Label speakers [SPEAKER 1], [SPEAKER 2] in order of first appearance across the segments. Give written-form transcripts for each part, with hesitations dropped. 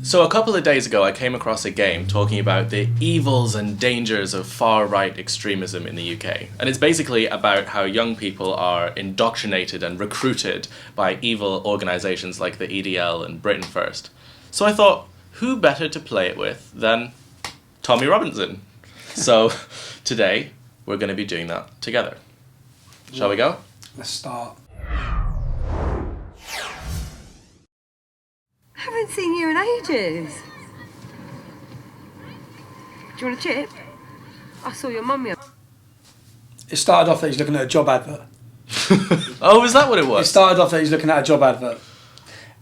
[SPEAKER 1] So a couple of days ago, I came across a game talking about the evils and dangers of far-right extremism in the UK. And it's basically about how young people are indoctrinated and recruited by evil organisations like the EDL and Britain First. So I thought, who better to play it with than Tommy Robinson? So today, we're going to be doing that together. Shall we go?
[SPEAKER 2] Let's start.
[SPEAKER 3] Haven't seen you in ages. Do you want a chip? I saw your mum.
[SPEAKER 2] It started off that he's looking at a job advert.
[SPEAKER 1] Oh, is that what it
[SPEAKER 2] It
[SPEAKER 1] was?
[SPEAKER 2] started off that he's looking at a job advert.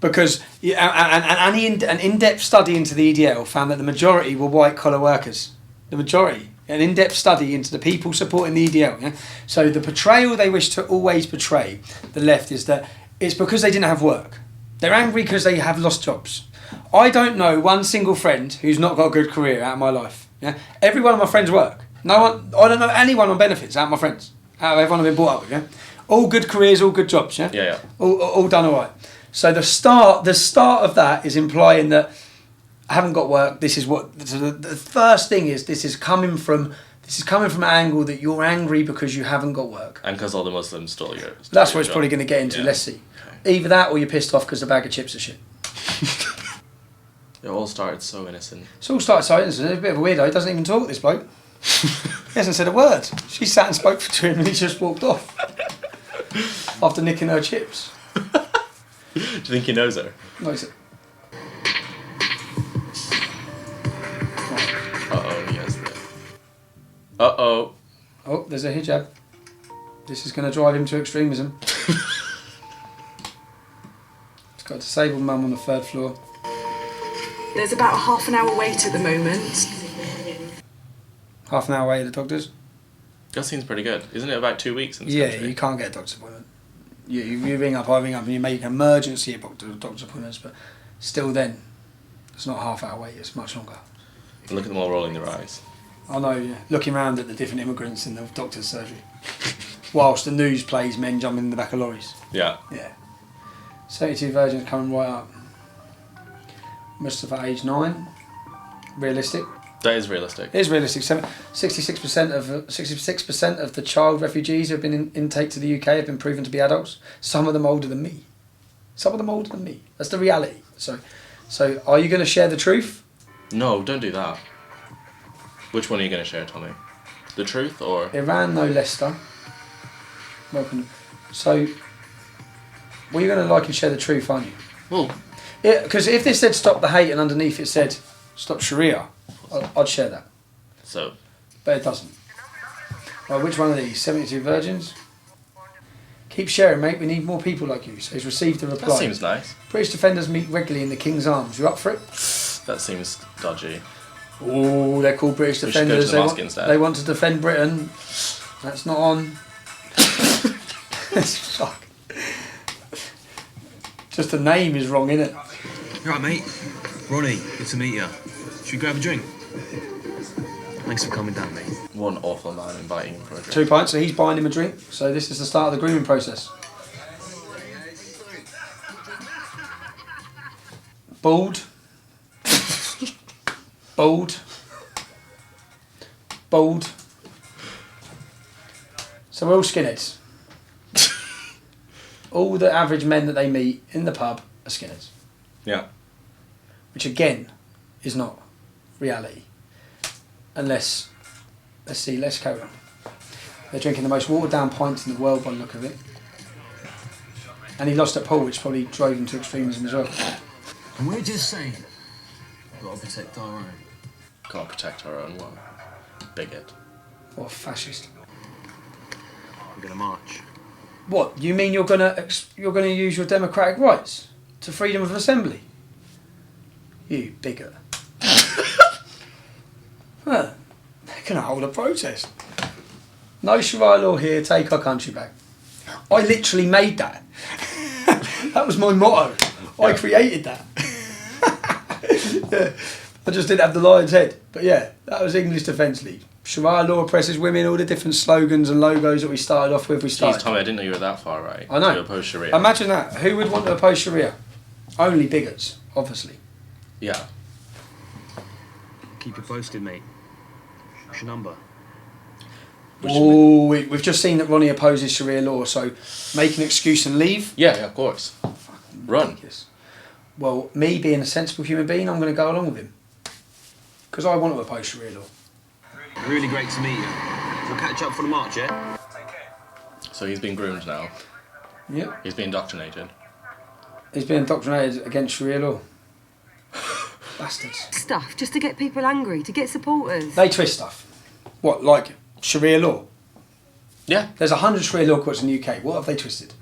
[SPEAKER 2] Because an in-depth study into the EDL found that the majority were white-collar workers. The majority. An in-depth study into the people supporting the EDL. Yeah? So the portrayal they wish to always portray, the left, is that it's because they didn't have work. They're angry because they have lost jobs. I don't know one single friend who's not got a good career out of my life. Yeah? Every one of my friends work. No one. I don't know anyone on benefits out of my friends. Out of everyone I've been brought up with. Yeah? All good careers, all good jobs. Yeah.
[SPEAKER 1] Yeah.
[SPEAKER 2] All done all right. So the start of that is implying that I haven't got work. This is what the first thing is. This is coming from an angle that you're angry because you haven't got work.
[SPEAKER 1] And because all the Muslims stole your
[SPEAKER 2] That's what it's
[SPEAKER 1] job.
[SPEAKER 2] probably going to get into.
[SPEAKER 1] Yeah.
[SPEAKER 2] Let's see. Okay. Either that or you're pissed off because the bag of chips are shit.
[SPEAKER 1] It all started so innocent.
[SPEAKER 2] It's all started so innocent. He's a bit of a weirdo. He doesn't even talk, this bloke. He hasn't said a word. She sat and spoke to him and he just walked off. After nicking her chips.
[SPEAKER 1] Do you think he knows her?
[SPEAKER 2] No, he said,
[SPEAKER 1] Uh-oh, he has the... Uh-oh.
[SPEAKER 2] oh, there's a hijab. This is going to drive him to extremism. He's got a disabled mum on the 3rd floor.
[SPEAKER 4] There's about a half an hour wait at the moment.
[SPEAKER 2] Half an hour away at the doctor's.
[SPEAKER 1] That seems pretty good. Isn't it about 2 weeks in this
[SPEAKER 2] Yeah,
[SPEAKER 1] country?
[SPEAKER 2] you can't get a doctor's appointment. You ring up, I ring up, and you make emergency doctor's appointments, but still then, it's not a half hour wait, it's much longer.
[SPEAKER 1] Look at them all rolling their eyes.
[SPEAKER 2] I know, yeah. Looking around at the different immigrants in the doctor's surgery. Whilst the news plays men jumping in the back of lorries.
[SPEAKER 1] Yeah.
[SPEAKER 2] Yeah. 72 virgins coming right up. Mustafa, age 9. Realistic.
[SPEAKER 1] That is realistic.
[SPEAKER 2] It is realistic. 66% of the child refugees who have been in intake to the UK have been proven to be adults. Some of them older than me. That's the reality. So are you going to share the truth?
[SPEAKER 1] No, don't do that. Which one are you going to share, Tommy? The truth or...
[SPEAKER 2] Iran, no Leicester. Welcome. So, well, you're going to like and share the truth, aren't you?
[SPEAKER 1] Well...
[SPEAKER 2] Because if this said stop the hate and underneath it said stop Sharia, I'd share that.
[SPEAKER 1] So...
[SPEAKER 2] But it doesn't. Right, which one of these? 72 virgins? Keep sharing, mate. We need more people like you. So he's received a reply.
[SPEAKER 1] That seems nice.
[SPEAKER 2] British defenders meet regularly in the King's Arms. You up for it?
[SPEAKER 1] That seems dodgy.
[SPEAKER 2] Oh, they're called British
[SPEAKER 1] We should go to
[SPEAKER 2] defenders.
[SPEAKER 1] the mosque instead.
[SPEAKER 2] They want to defend Britain. That's not on. Fuck. Just the name is wrong, innit?
[SPEAKER 5] You alright, mate? Ronnie, good to meet you. Should we grab a drink? Thanks for coming down, mate.
[SPEAKER 1] One awful man inviting him for a drink.
[SPEAKER 2] 2 pints, so he's buying him a drink. So this is the start of the grooming process. Bald. Bald. Bald. So we're all skinheads. All the average men that they meet in the pub are skinheads.
[SPEAKER 1] Yeah.
[SPEAKER 2] Which again is not reality. Unless, let's carry on. They're drinking the most watered down pints in the world by the look of it. And he lost at pool, which probably drove him to extremism as well.
[SPEAKER 5] And we're just saying, we've got to protect our own.
[SPEAKER 1] Can't protect our own one. Bigot.
[SPEAKER 2] What a fascist.
[SPEAKER 5] We're going to march.
[SPEAKER 2] What, you mean you're gonna use your democratic rights to freedom of assembly? You bigot. Huh. They're gonna hold a protest. No Sharia law here, take our country back. I literally made that. That was my motto. I created that. Yeah. I just didn't have the lion's head. But yeah, that was English Defence League. Sharia law oppresses women, all the different slogans and logos that we started off with.
[SPEAKER 1] Jeez, Tommy, I didn't know you were that far right.
[SPEAKER 2] I know.
[SPEAKER 1] To oppose Sharia.
[SPEAKER 2] Imagine that. Who would want to oppose Sharia? Only bigots, obviously.
[SPEAKER 1] Yeah.
[SPEAKER 5] Keep you posted, mate. What's your number?
[SPEAKER 2] Oh, we've just seen that Ronnie opposes Sharia law, so make an excuse and leave.
[SPEAKER 1] Yeah, of course. Run.
[SPEAKER 2] Ridiculous. Well, me being a sensible human being, I'm going to go along with him. Because I want to oppose Sharia law.
[SPEAKER 5] Really great to meet you. We'll catch up for the march, yeah?
[SPEAKER 1] So he's been groomed now.
[SPEAKER 2] Yep.
[SPEAKER 1] He's been indoctrinated.
[SPEAKER 2] He's been indoctrinated against Sharia law. Bastards.
[SPEAKER 3] Stuff just to get people angry, to get supporters.
[SPEAKER 2] They twist stuff. What, like Sharia law?
[SPEAKER 1] Yeah.
[SPEAKER 2] There's 100 Sharia law courts in the UK. What have they twisted?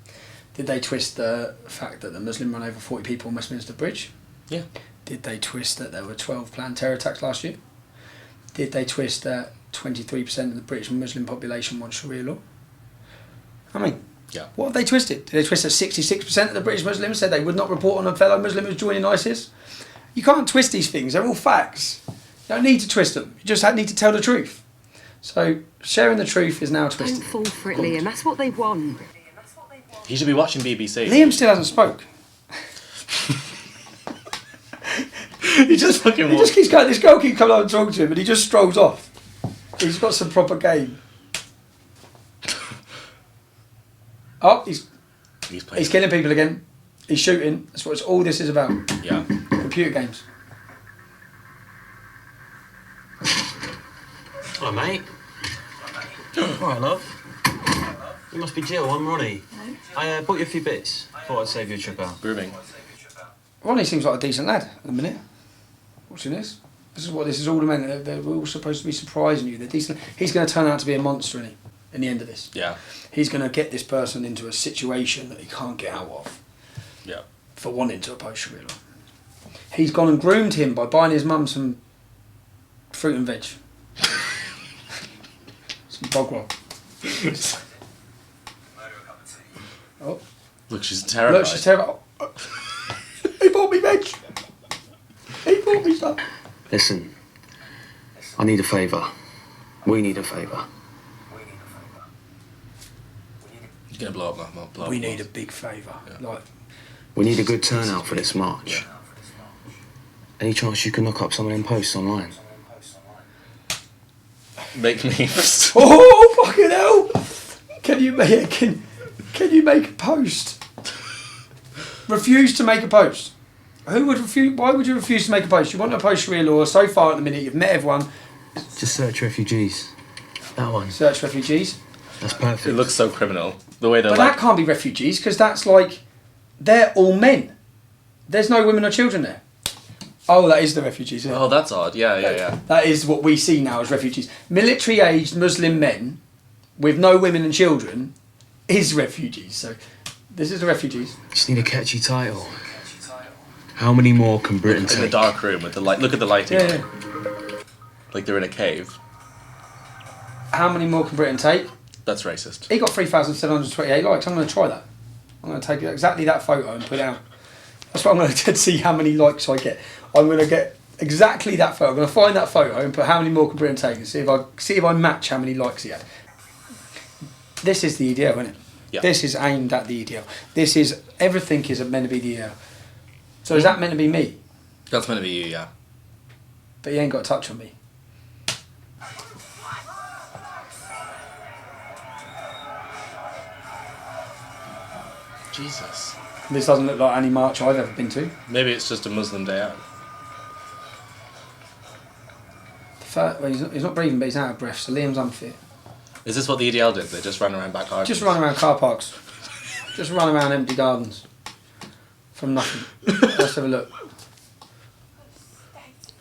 [SPEAKER 2] Did they twist the fact that the Muslim run over 40 people on Westminster Bridge?
[SPEAKER 1] Yeah.
[SPEAKER 2] Did they twist that there were 12 planned terror attacks last year? Did they twist that 23% of the British Muslim population want Sharia law? I mean,
[SPEAKER 1] Yeah.
[SPEAKER 2] what have they twisted? Did they twist that 66% of the British Muslims said they would not report on a fellow Muslim who's joining ISIS? You can't twist these things, they're all facts. You don't need to twist them, you just need to tell the truth. So, sharing the truth is now twisted.
[SPEAKER 3] Don't fall for it, Liam. That's what they want.
[SPEAKER 1] He should be watching BBC.
[SPEAKER 2] Liam still hasn't spoke.
[SPEAKER 1] He just fucking
[SPEAKER 2] He just keeps going, this girl keeps coming up and talking to him and he just strolls off. He's got some proper game. Oh, he's
[SPEAKER 1] playing.
[SPEAKER 2] killing people again. He's shooting. That's what all this is about.
[SPEAKER 1] Yeah.
[SPEAKER 2] Computer games.
[SPEAKER 5] Hello, mate. Alright, love. You must be Jill, I'm Ronnie. I bought you a few bits. Thought I'd save you a trip out.
[SPEAKER 1] Grooming.
[SPEAKER 2] Ronnie seems like a decent lad at the minute. Watching this. This is what this is all about. They're all supposed to be surprising you. They're decent. He's going to turn out to be a monster, isn't he? In the end of this.
[SPEAKER 1] Yeah.
[SPEAKER 2] He's going to get this person into a situation that he can't get out of.
[SPEAKER 1] Yeah.
[SPEAKER 2] For wanting to oppose Sharia law. He's gone and groomed him by buying his mum some fruit and veg. Some bog roll. Oh.
[SPEAKER 1] Look, she's terrified.
[SPEAKER 2] Look, she's terrible. He bought me veg. He bought me stuff.
[SPEAKER 5] Listen, I need a favour. We need a favour.
[SPEAKER 1] You're going to blow up my
[SPEAKER 2] We need a big favour.
[SPEAKER 1] Yeah.
[SPEAKER 2] Like,
[SPEAKER 5] We need a good turnout for this march. Any chance you can look up some of them posts online?
[SPEAKER 1] Make me.
[SPEAKER 2] oh fucking hell! Can you make a post? Refuse to make a post. Who would refuse? Why would you refuse to make a post? You want to oppose Sharia law. So far at the minute, you've met everyone.
[SPEAKER 5] Just search refugees. That one.
[SPEAKER 2] Search refugees.
[SPEAKER 5] That's perfect.
[SPEAKER 1] It looks so criminal. The way they're
[SPEAKER 2] But
[SPEAKER 1] like.
[SPEAKER 2] that can't be refugees because that's like they're all men. There's no women or children there. Oh, that is the refugees. Yeah.
[SPEAKER 1] Oh, that's odd. Yeah.
[SPEAKER 2] That is what we see now as refugees. Military-aged Muslim men with no women and children is refugees. So this is the refugees.
[SPEAKER 5] Just need a catchy title. How many more can Britain
[SPEAKER 1] In
[SPEAKER 5] take?
[SPEAKER 1] the dark room with the light. Look at the lighting.
[SPEAKER 2] Yeah.
[SPEAKER 1] Like they're in a cave.
[SPEAKER 2] How many more can Britain take?
[SPEAKER 1] That's racist.
[SPEAKER 2] He got 3,728 likes. I'm going to try that. I'm going to take exactly that photo and put it out. That's what I'm going to see how many likes I get. I'm going to get exactly that photo. I'm going to find that photo and put how many more can Britain take and see if I match how many likes he had. This is the EDL, isn't it?
[SPEAKER 1] Yeah.
[SPEAKER 2] This is aimed at the EDL. This is everything is meant to be the EDL. So is that meant to be me?
[SPEAKER 1] That's meant to be you, yeah.
[SPEAKER 2] But he ain't got a touch on me.
[SPEAKER 1] Jesus.
[SPEAKER 2] This doesn't look like any march I've ever been to.
[SPEAKER 1] Maybe it's just a Muslim day out.
[SPEAKER 2] Well, he's not breathing, but he's out of breath, so Liam's unfit.
[SPEAKER 1] Is this what the EDL did? They just ran around back gardens?
[SPEAKER 2] Just run around car parks. Just run around empty gardens. From nothing. Let's have a look. Look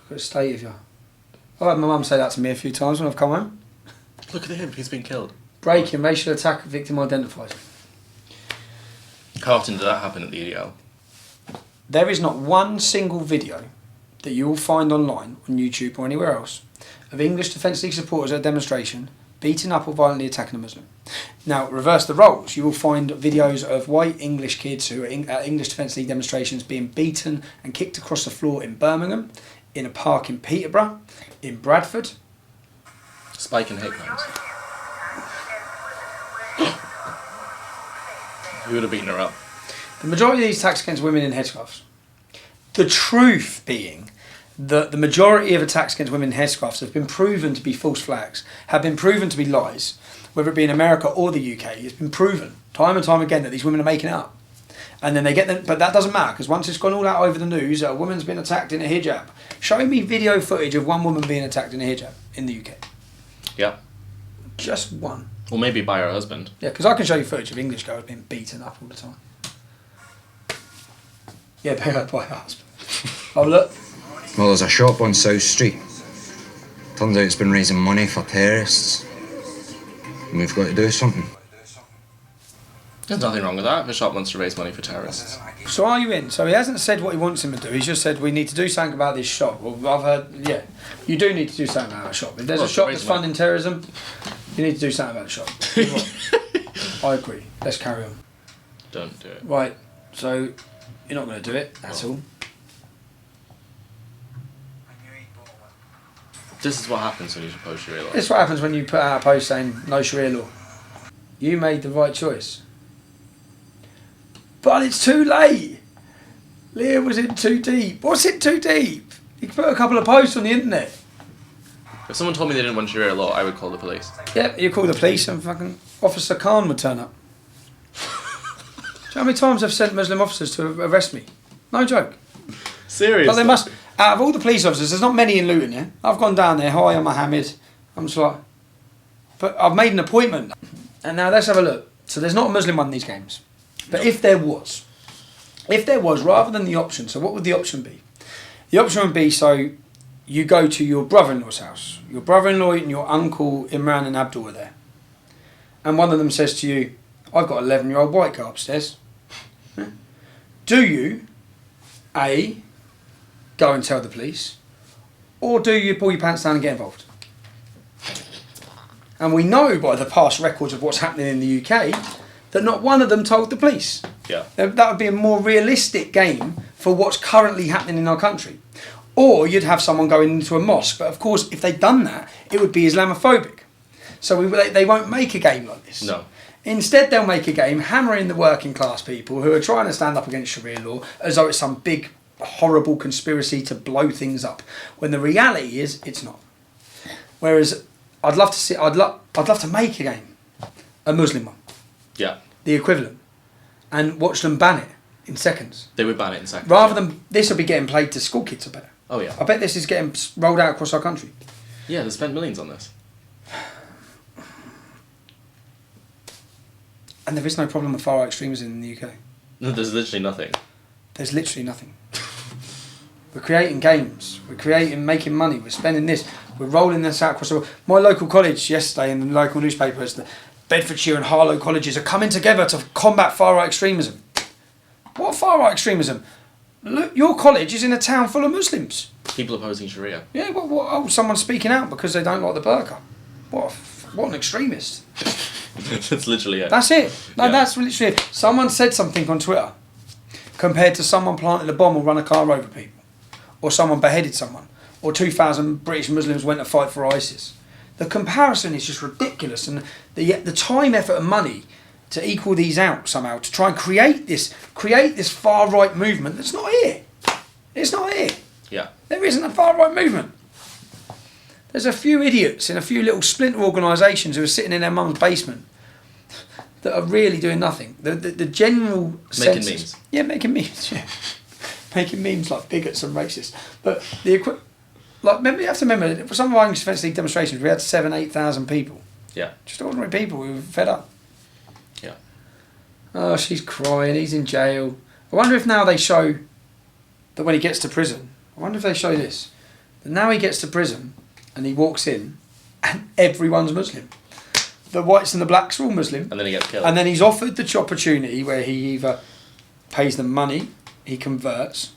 [SPEAKER 2] at the state of you. I've had my mum say that to me a few times when I've come home.
[SPEAKER 1] Look at him, he's been killed.
[SPEAKER 2] Breaking, racial attack, victim identified.
[SPEAKER 1] How often did that happen at the EDL?
[SPEAKER 2] There is not one single video that you will find online, on YouTube or anywhere else, of English Defence League supporters at a demonstration beating up or violently attacking a Muslim. Now, reverse the roles. You will find videos of white English kids who are at English Defence League demonstrations being beaten and kicked across the floor in Birmingham, in a park in Peterborough, in Bradford.
[SPEAKER 1] Spike and hate crimes. Who would have beaten her up?
[SPEAKER 2] The majority of these attacks against women in headscarves. The truth being that the majority of attacks against women in headscarves have been proven to be false flags, have been proven to be lies, whether it be in America or the UK. It's been proven time and time again that these women are making it up. And then they get them, but that doesn't matter because once it's gone all out over the news, a woman's been attacked in a hijab. Show me video footage of one woman being attacked in a hijab in the UK.
[SPEAKER 1] Yeah.
[SPEAKER 2] Just one.
[SPEAKER 1] Or maybe by her husband.
[SPEAKER 2] Yeah, because I can show you footage of English girls being beaten up all the time. Yeah, by her husband. Oh, look.
[SPEAKER 6] Well, there's a shop on South Street. Turns out it's been raising money for terrorists. And we've got to do something.
[SPEAKER 1] There's nothing wrong with that if a shop wants to raise money for terrorists.
[SPEAKER 2] So are you in? So he hasn't said what he wants him to do. He's just said we need to do something about this shop. Well, I've heard, yeah, you do need to do something about a shop. If there's a shop that's funding terrorism, you need to do something about the shop. I agree. Let's carry on.
[SPEAKER 1] Don't do it.
[SPEAKER 2] Right. So you're not going to do it at all.
[SPEAKER 1] This is what happens when you oppose Sharia law.
[SPEAKER 2] This is what happens when you put out a post saying no Sharia law. You made the right choice. But it's too late. Leah was in too deep. What's in too deep? You put a couple of posts on the internet.
[SPEAKER 1] If someone told me they didn't want Sharia law, I would call the police.
[SPEAKER 2] Yep, you call the police and fucking Officer Khan would turn up. Do you know how many times I've sent Muslim officers to arrest me? No joke.
[SPEAKER 1] Seriously?
[SPEAKER 2] But they must, out of all the police officers, there's not many in Luton, yeah? I've gone down there, hi, I'm Mohammed. I'm just like, but I've made an appointment. And now let's have a look. So there's not a Muslim one in these games. But if there was, rather than the option, so what would the option be? The option would be, so you go to your brother-in-law's house. Your brother-in-law and your uncle Imran and Abdul are there. And one of them says to you, I've got an 11-year-old white girl upstairs. Do you, A, go and tell the police, or do you pull your pants down and get involved? And we know by the past records of what's happening in the UK that not one of them told the police.
[SPEAKER 1] Yeah.
[SPEAKER 2] That would be a more realistic game for what's currently happening in our country. Or you'd have someone going into a mosque, but of course if they'd done that, it would be Islamophobic. So they won't make a game like this.
[SPEAKER 1] No.
[SPEAKER 2] Instead they'll make a game hammering the working class people who are trying to stand up against Sharia law as though it's some big horrible conspiracy to blow things up, when the reality is it's not. Whereas I'd love to make a game, a Muslim one.
[SPEAKER 1] Yeah.
[SPEAKER 2] The equivalent, and watch them ban it in seconds.
[SPEAKER 1] They would ban it in seconds.
[SPEAKER 2] Rather than this will be getting played to school kids, I bet.
[SPEAKER 1] Oh yeah.
[SPEAKER 2] I bet this is getting rolled out across our country.
[SPEAKER 1] Yeah, they spent millions on this.
[SPEAKER 2] And there is no problem with far-right extremism in the UK.
[SPEAKER 1] No, there's literally nothing.
[SPEAKER 2] There's literally nothing. We're creating games. We're making money. We're spending this. We're rolling this out across the world. My local college yesterday in the local newspapers, the Bedfordshire and Harlow colleges are coming together to combat far-right extremism. What far-right extremism? Look, your college is in a town full of Muslims.
[SPEAKER 1] People opposing Sharia.
[SPEAKER 2] Yeah, oh, someone's speaking out because they don't like the burqa. What an extremist.
[SPEAKER 1] That's literally it.
[SPEAKER 2] That's it. No,
[SPEAKER 1] Yeah.
[SPEAKER 2] that's literally it. Someone said something on Twitter compared to someone planted a bomb or run a car over people, or someone beheaded someone, or 2,000 British Muslims went to fight for ISIS. The comparison is just ridiculous, and the time, effort and money to equal these out somehow, to try and create this far-right movement that's not here. It's not here.
[SPEAKER 1] Yeah.
[SPEAKER 2] There isn't a far-right movement. There's a few idiots in a few little splinter organisations who are sitting in their mum's basement that are really doing nothing. The general
[SPEAKER 1] Making
[SPEAKER 2] sense
[SPEAKER 1] memes.
[SPEAKER 2] Yeah, making memes, yeah. Making memes like bigots and racists. But you have to remember, for some of our English Defence League demonstrations, we had 8,000 people.
[SPEAKER 1] Yeah.
[SPEAKER 2] Just ordinary people who were fed up.
[SPEAKER 1] Yeah.
[SPEAKER 2] Oh, she's crying, he's in jail. I wonder if now they show that when he gets to prison, I wonder if they show this. That now he gets to prison and he walks in and everyone's Muslim. The whites and the blacks are all Muslim.
[SPEAKER 1] And then he gets killed.
[SPEAKER 2] And then he's offered the opportunity where he either pays them money, he converts,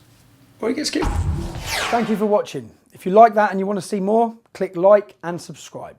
[SPEAKER 2] or he gets killed. Thank you for watching. If you like that and you want to see more, click like and subscribe.